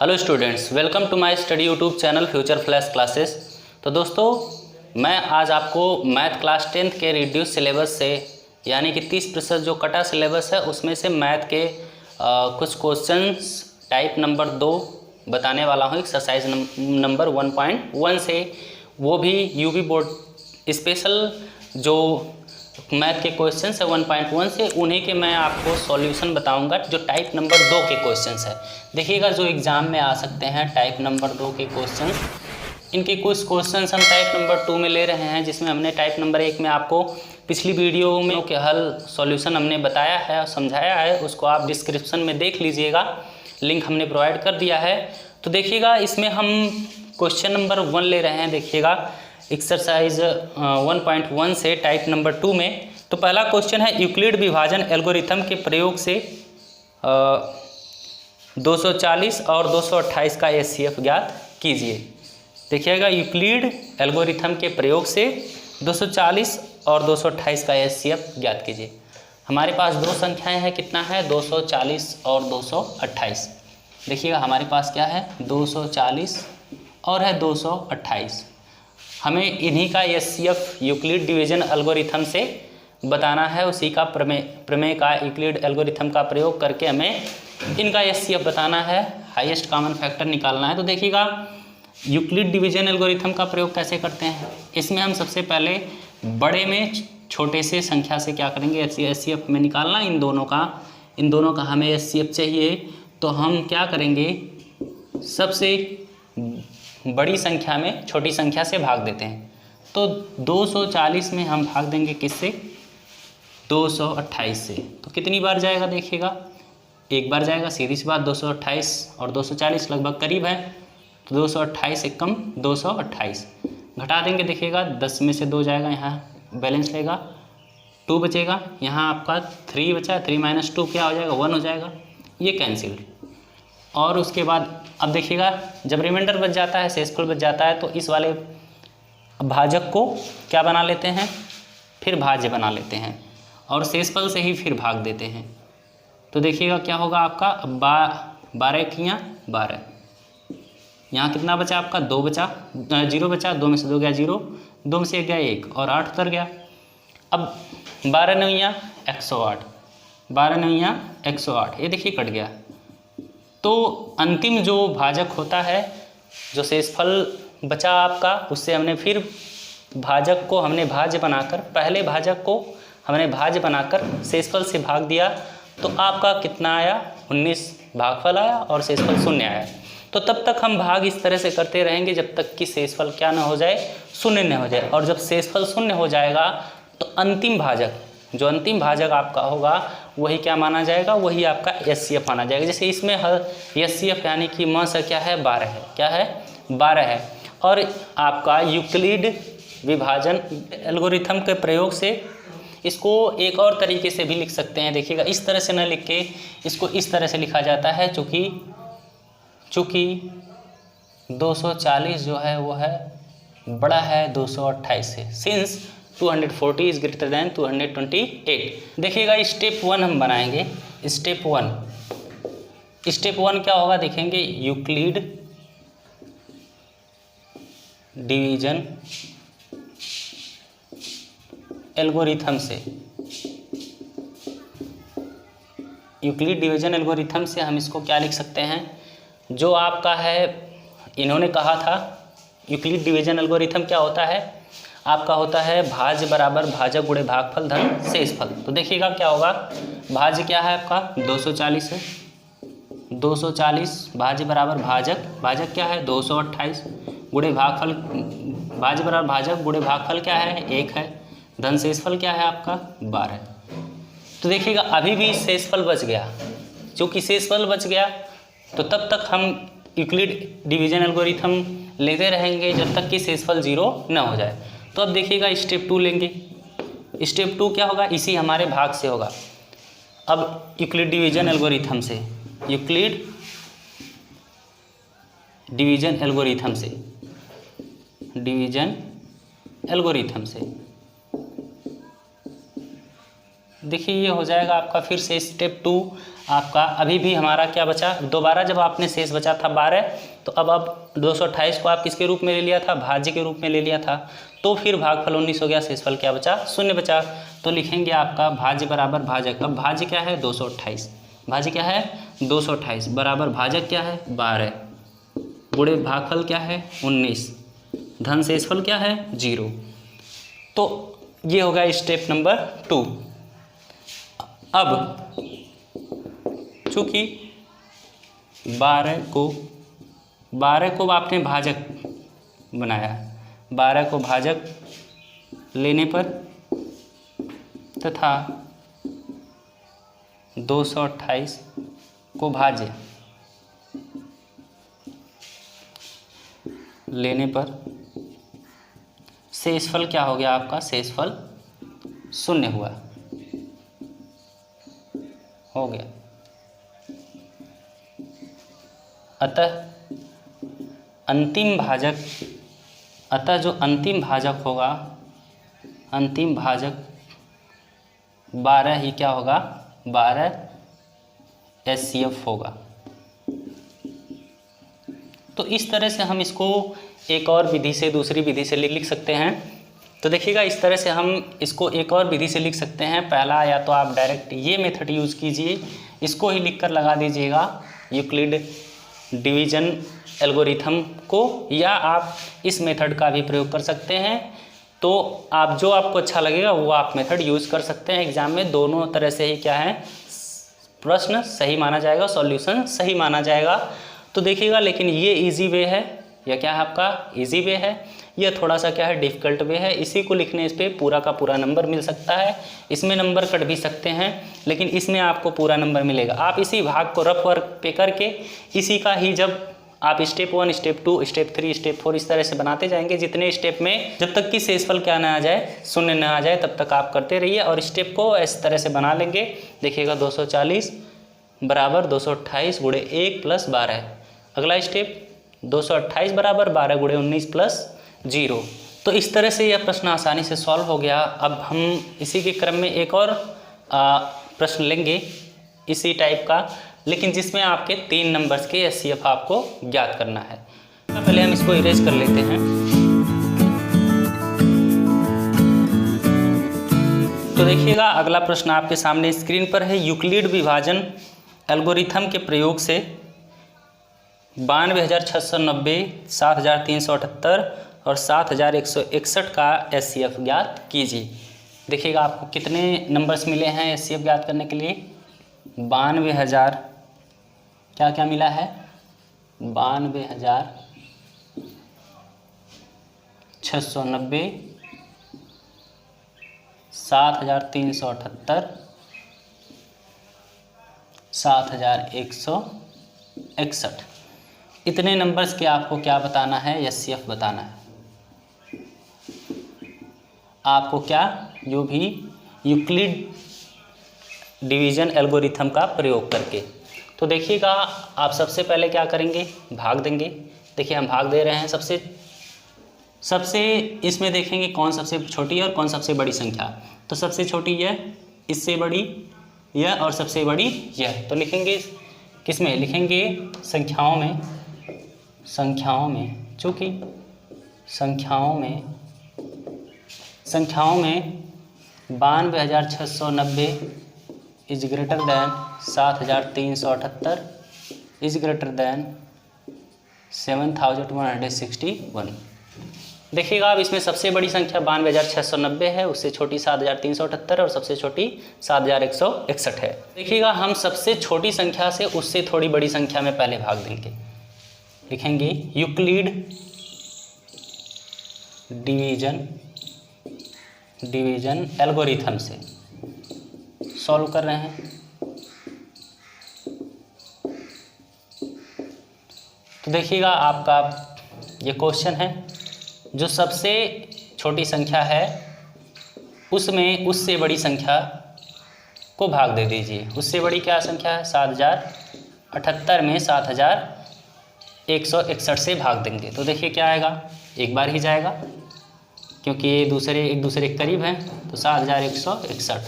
Hello students, welcome to my study YouTube channel future flash classes. तो दोस्तों, मैं आज आपको मैथ क्लास 10th के रिड्यूस सिलेबस से यानी कि 30% जो कटा सिलेबस है उसमें से मैथ के कुछ क्वेश्चंस टाइप नंबर 2 बताने वाला हूँ। एक्सरसाइज नंबर 1.1 से, वो भी यूपी बोर्ड स्पेशल जो मैथ के क्वेश्चंस है 1.1 से, उन्हीं के मैं आपको सॉल्यूशन बताऊंगा जो टाइप नंबर 2 के क्वेश्चंस है। देखिएगा, जो एग्ज़ाम में आ सकते हैं टाइप नंबर 2 के क्वेश्चंस, इनके कुछ क्वेश्चंस हम टाइप नंबर 2 में ले रहे हैं, जिसमें हमने टाइप नंबर 1 में आपको पिछली वीडियो में के हल सॉल्यूशन हमने बताया है और समझाया है, उसको आप डिस्क्रिप्शन में देख लीजिएगा, लिंक हमने प्रोवाइड कर दिया है। तो देखिएगा, इसमें हम क्वेश्चन नंबर 1 ले रहे हैं। देखिएगा एक्सरसाइज 1.1 से टाइप नंबर 2 में। तो पहला क्वेश्चन है, यूक्लिड विभाजन एल्गोरिथम के प्रयोग से 240 और 228 का एचसीएफ ज्ञात कीजिए। देखिएगा, यूक्लिड एल्गोरिथम के प्रयोग से 240 और 228 का एचसीएफ ज्ञात कीजिए। हमारे पास दो संख्याएं हैं, कितना है 240 और 228। देखिएगा हमारे पास क्या है 240 और है 228। हमें इन्हीं का एचसीएफ यूक्लिड डिवीजन एल्गोरिथम से बताना है। उसी का प्रमेय का यूक्लिड एल्गोरिथम का प्रयोग करके हमें इनका एचसीएफ बताना है, हाईएस्ट कॉमन फैक्टर निकालना है। तो देखिएगा, यूक्लिड डिवीजन एल्गोरिथम का प्रयोग कैसे करते हैं। इसमें हम सबसे पहले बड़े में छोटे से संख्या से क्या करेंगे, एचसीएफ में निकालना। इन दोनों का हमें एचसीएफ चाहिए, तो हम क्या करेंगे, सबसे बड़ी संख्या में छोटी संख्या से भाग देते हैं। तो 240 में हम भाग देंगे किससे, 228 से। तो कितनी बार जाएगा, देखिएगा एक बार जाएगा, सीधी सी बात। 228 और 240 लगभग करीब है, तो 228 एक कम 228 घटा देंगे। देखिएगा 10 में से 2 जाएगा, यहाँ बैलेंस लेगा, 2 बचेगा, यहाँ आपका 3 बचा, 3 - 2 क्या हो जाएगा, 1 हो जाएगा, ये कैंसिल। और उसके बाद अब देखिएगा, जब रिमाइंडर बच जाता है, शेषफल बच जाता है, तो इस वाले भाजक को क्या बना लेते हैं, फिर भाज्य बना लेते हैं, और शेषफल से ही फिर भाग देते हैं। तो देखिएगा क्या होगा आपका, 12 किया 12, यहाँ कितना बचा आपका 2 बचा, 0 बचा, 2 में से 2 गया 0, 2 में से 1 गया 1, और 8 उतर गया। अब 12 9 108, 12 9 108, ये देखिए कट गया। तो अंतिम जो भाजक होता है, जो शेषफल बचा आपका, उससे हमने फिर भाजक को हमने भाज्य बनाकर, पहले भाजक को हमने भाज्य बनाकर शेषफल से भाग दिया, तो आपका कितना आया 19 भागफल आया और शेषफल 0 आया। तो तब तक हम भाग इस तरह से करते रहेंगे जब तक कि शेषफल क्या ना हो जाए, 0 न हो जाए। और जब शेषफल 0 हो जाएगा तो अंतिम भाजक, जो अंतिम भाजक आपका होगा, वही क्या माना जाएगा, वही आपका एचसीएफ माना जाएगा। जैसे इसमें एचसीएफ यानी कि म से क्या है 12 है, क्या है 12 है। और आपका यूक्लिड विभाजन एल्गोरिथम के प्रयोग से इसको एक और तरीके से भी लिख सकते हैं। देखिएगा, इस तरह से न लिख के इसको इस तरह से लिखा जाता है, चूँकि 240 जो है वो है बड़ा है 228 से, सिंस 240 इज ग्रेटर देन 228। देखिएगा स्टेप 1 हम बनाएंगे। स्टेप 1 क्या होगा, देखेंगे यूक्लिड डिवीजन एल्गोरिथम से, यूक्लिड डिवीजन एल्गोरिथम से हम इसको क्या लिख सकते हैं, जो आपका है, इन्होंने कहा था यूक्लिड डिवीजन एल्गोरिथम क्या होता है, आपका होता है भाज्य बराबर भाजक गुणे भागफल धन शेषफल। तो देखिएगा क्या होगा, भाज्य क्या है आपका 240 है, 240 भाज्य बराबर भाजक क्या है 228 गुणे भागफल, भाज्य बराबर भाजक गुणे भागफल क्या है 1 है, धन शेषफल क्या है आपका 12। तो देखिएगा अभी भी शेषफल बच गया, क्योंकि शेषफल बच गया तो तब तक हम यूक्लिड डिवीजन एल्गोरिथम लेते रहेंगे जब तक कि शेषफल 0 न हो जाए। तो अब देखिएगा स्टेप 2 लेंगे। स्टेप 2 क्या होगा, इसी हमारे भाग से होगा। अब यूक्लिड डिवीजन एल्गोरिथम से, यूक्लिड डिवीजन एल्गोरिथम से, देखिए ये हो जाएगा आपका। फिर से स्टेप 2 आपका अभी भी हमारा क्या बचा, दोबारा जब आपने शेष बचा था 12, तो अब 228 को आप किसके रूप में ले लिया था, भाज्य के रूप में ले लिया था, तो फिर भागफल 19 हो गया, शेषफल क्या बचा, 0 बचा। तो लिखेंगे आपका भाज्य बराबर भाजक। अब भाज्य क्या है 228, भाज्य क्या है 228 बराबर भाजक क्या है 12 गुणे भागफल क्या है 19 धन शेषफल क्या है 0। तो ये होगा स्टेप नंबर 2। अब चूँकि 12 को आपने भाजक बनाया, 12 को भाजक लेने पर तथा 228 को भाज्य लेने पर शेषफल क्या हो गया आपका, शेषफल 0 हुआ, हो गया। अतः जो अंतिम भाजक होगा, अंतिम भाजक 12 ही क्या होगा, 12 HCF होगा। तो इस तरह से हम इसको एक और विधि से, दूसरी विधि से लिख सकते हैं। तो देखिएगा इस तरह से हम इसको एक और विधि से लिख सकते हैं। पहला, या तो आप डायरेक्ट ये मेथड यूज़ कीजिए, इसको ही लिख कर लगा दीजिएगा यूक्लिड डिवीजन एल्गोरिथम को, या आप इस मेथड का भी प्रयोग कर सकते हैं। तो आप जो आपको अच्छा लगेगा वो आप मेथड यूज़ कर सकते हैं। एग्जाम में दोनों तरह से ही क्या है, प्रश्न सही माना जाएगा, सॉल्यूशन सही माना जाएगा। तो देखिएगा, लेकिन ये इजी वे है, या क्या है आपका इजी वे है, यह थोड़ा सा क्या है डिफ़िकल्ट वे है। इसी को लिखने पे पूरा का पूरा नंबर मिल सकता है। इसमें नंबर कट भी सकते हैं, लेकिन इसमें आपको पूरा नंबर मिलेगा। आप इसी भाग को रफ वर्क पे करके इसी का ही जब आप स्टेप 1, स्टेप 2, स्टेप 3, स्टेप 4 इस तरह से बनाते जाएंगे, जितने स्टेप में जब तक कि शेषफल क्या ना आ जाए, 0 ना आ जाए, तब तक आप करते रहिए और स्टेप को इस तरह से बना लेंगे। देखिएगा 240 बराबर 228 गुणे 1 प्लस 12। अगला स्टेप 228 बराबर 12 गुणे 19 प्लस 0। तो इस तरह से यह प्रश्न आसानी से सॉल्व हो गया। अब हम इसी के क्रम में एक और प्रश्न लेंगे इसी टाइप का, लेकिन जिसमें आपके 3 नंबर्स के HCF आपको ज्ञात करना है। पहले हम इसको इरेज कर लेते हैं। तो देखिएगा अगला प्रश्न आपके सामने स्क्रीन पर है। यूक्लिड विभाजन एल्गोरिथम के प्रयोग से 92,690, 7,378 और 7,161 का HCF ज्ञात कीजिए। देखिएगा आपको कितने नंबर्स मिले हैं HCF ज्ञात करने के लिए, 92,000 क्या क्या मिला है, 92,690, 7,378, 7,161। इतने नंबर्स के आपको क्या बताना है, HCF बताना है। आपको क्या, जो भी यूक्लिड डिवीजन एल्गोरिथम का प्रयोग करके। तो देखिएगा आप सबसे पहले क्या करेंगे, भाग देंगे। देखिए हम भाग दे रहे हैं। सबसे इसमें देखेंगे कौन सबसे छोटी है और कौन सबसे बड़ी संख्या। तो सबसे छोटी यह, इससे बड़ी यह और सबसे बड़ी यह। तो लिखेंगे किसमें, लिखेंगे संख्याओं में, चूँकि संख्याओं में 92,690 is greater than 7,378 is greater than 7,161। देखिएगा अब इसमें सबसे बड़ी संख्या 92,690 है, उससे छोटी 7,378 और सबसे छोटी 7,161 है। देखिएगा हम सबसे छोटी संख्या से उससे थोड़ी बड़ी संख्या में पहले भाग देंगे। लिखेंगे यूक्लिड डिवीजन एल्गोरिथम से सॉल्व कर रहे हैं। तो देखिएगा आपका ये क्वेश्चन है, जो सबसे छोटी संख्या है उसमें उससे बड़ी संख्या को भाग दे दीजिए। उससे बड़ी क्या संख्या है, 7,078 में 7,161 से भाग देंगे। तो देखिए क्या आएगा, एक बार ही जाएगा क्योंकि ये एक दूसरे के करीब हैं। तो 7,161,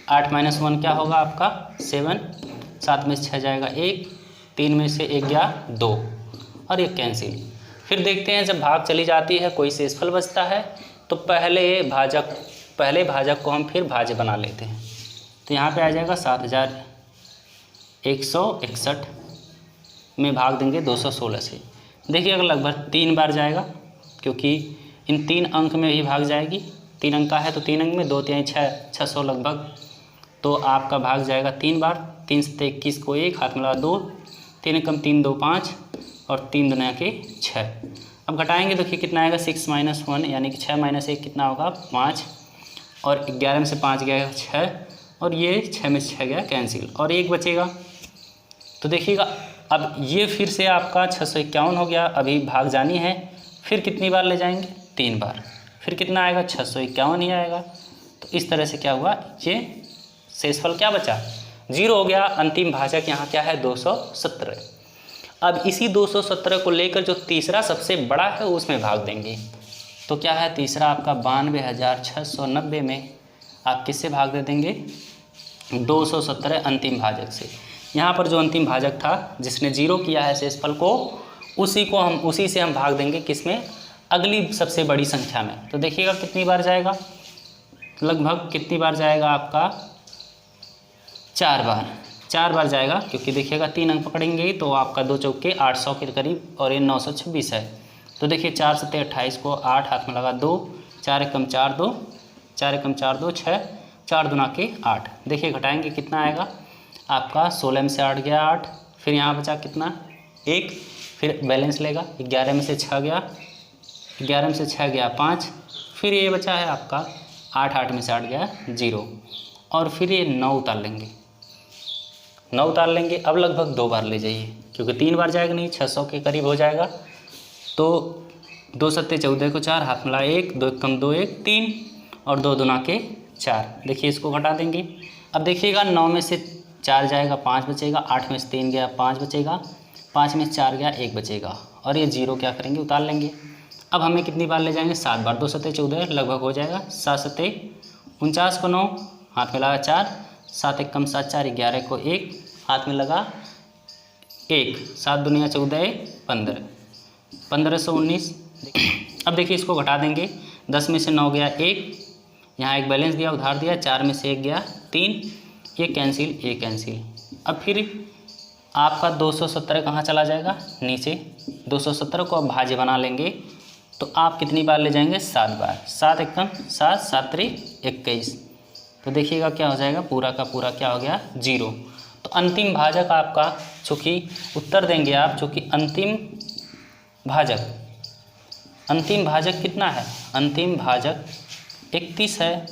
8 - 1 क्या होगा आपका 7, 7 में से 6 जाएगा 1, 3 में से 1 गया 2 और ये कैंसिल। फिर देखते हैं जब भाग चली जाती है कोई शेषफल बचता है तो पहले भाजक को हम फिर भाज्य बना लेते हैं। तो यहाँ पे आ जाएगा 7161 में भाग देंगे 216 से। देखिए अगर लगभग 3 बार जाएगा, क्योंकि इन 3 अंक में ही भाग जाएगी। 3 अंक का है तो 3 अंक में 2 3 6 600 लगभग, तो आपका भाग जाएगा 3 बार। 3 से 21 को 1 हाथ में लगा 2, 3 एकम 3 2 5 और 3 दुनिया के 6। अब घटाएंगे देखिए कितना आएगा 6 - 1 यानी कि 6 - 1 कितना होगा 5 और 11 में से 5 गया 6 और ये 6 में से 6 गया कैंसिल और 1 बचेगा। तो देखिएगा अब ये फिर से आपका 651 हो गया। अभी भाग जानी है, फिर कितनी बार ले जाएंगे 3 बार, फिर कितना आएगा 651 ही आएगा। तो इस तरह से क्या हुआ, ये शेषफल क्या बचा 0 हो गया। अंतिम भाजक यहाँ क्या है 217। अब इसी 217 को लेकर जो तीसरा सबसे बड़ा है उसमें भाग देंगे। तो क्या है तीसरा आपका 92,690 में आप किससे भाग दे देंगे 217 अंतिम भाजक से। यहाँ पर जो अंतिम भाजक था जिसने 0 किया है शेषफल को, उसी से हम भाग देंगे किसमें अगली सबसे बड़ी संख्या में। तो देखिएगा कितनी बार जाएगा, लगभग कितनी बार जाएगा आपका 4 बार जाएगा, क्योंकि देखिएगा 3 अंक पकड़ेंगे तो आपका 2 चौके 800 के करीब और ये 926 है। तो देखिए 4 7 28 को 8 हाथ में लगा 2, 4 एकम 4 2, 4 एकम 4 2 6, 4 दुना के 8। देखिए घटाएंगे कितना आएगा आपका 16 में से 8 गया 8, फिर यहाँ बचा कितना 1, फिर बैलेंस लेगा 11 में से 6 गया, 11 में से 6 गया 5, फिर ये बचा है आपका 8 8 में से 8 गया 0 और फिर ये 9 उतार लेंगे 9 उतार लेंगे। अब लगभग 2 बार ले जाइए, क्योंकि 3 बार जाएगा नहीं 600 के करीब हो जाएगा। तो 2 7 14 को 4 हाथ मिला 1, 2 एकम 2 1 3 और 2 दुना के 4। देखिए इसको घटा देंगे। अब देखिएगा 9 में से 4 जाएगा 5 बचेगा, 8 में से 3 गया 5 बचेगा, 5 में से 4 गया 1 बचेगा और ये 0 क्या करेंगे उतार लेंगे। अब हमें कितनी बार ले जाएंगे 7 बार। 2 7 14 लगभग हो जाएगा, 7 7 49 को 9 हाथ में लगा 4, 7 एकम 7 4 11 को 1 हाथ में लगा 1, 7 दुनिया 14 15, 1519। अब देखिए इसको घटा देंगे। 10 में से 9 गया 1, यहाँ एक बैलेंस दिया उधार दिया, 4 में से 1 गया 3, ये कैंसिल। अब फिर आपका 217 कहाँ चला जाएगा नीचे। 217 को अब भाज्य बना लेंगे तो आप कितनी बार ले जाएंगे 7 बार। 7 एकम 7 7 3 21। तो देखिएगा क्या हो जाएगा पूरा का पूरा क्या हो गया 0। तो अंतिम भाजक आपका चूँकि उत्तर देंगे आप, चूँकि अंतिम भाजक कितना है, अंतिम भाजक 31 है।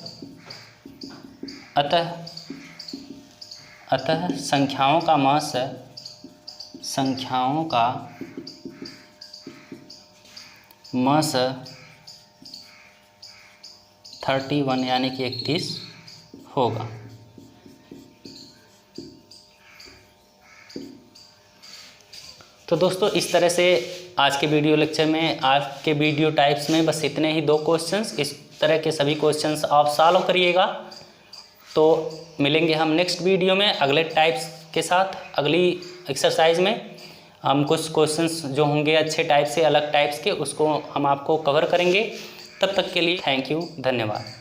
अतः संख्याओं का मस 31 यानी कि 31 होगा। तो दोस्तों इस तरह से आज के वीडियो लेक्चर में, आज के वीडियो टाइप्स में बस इतने ही 2 क्वेश्चंस। इस तरह के सभी क्वेश्चंस आप सॉल्व करिएगा। तो मिलेंगे हम नेक्स्ट वीडियो में अगले टाइप्स के साथ। अगली एक्सरसाइज में हम कुछ क्वेश्चंस जो होंगे अच्छे टाइप से, अलग टाइप्स के, उसको हम आपको कवर करेंगे। तब तक के लिए थैंक यू, धन्यवाद।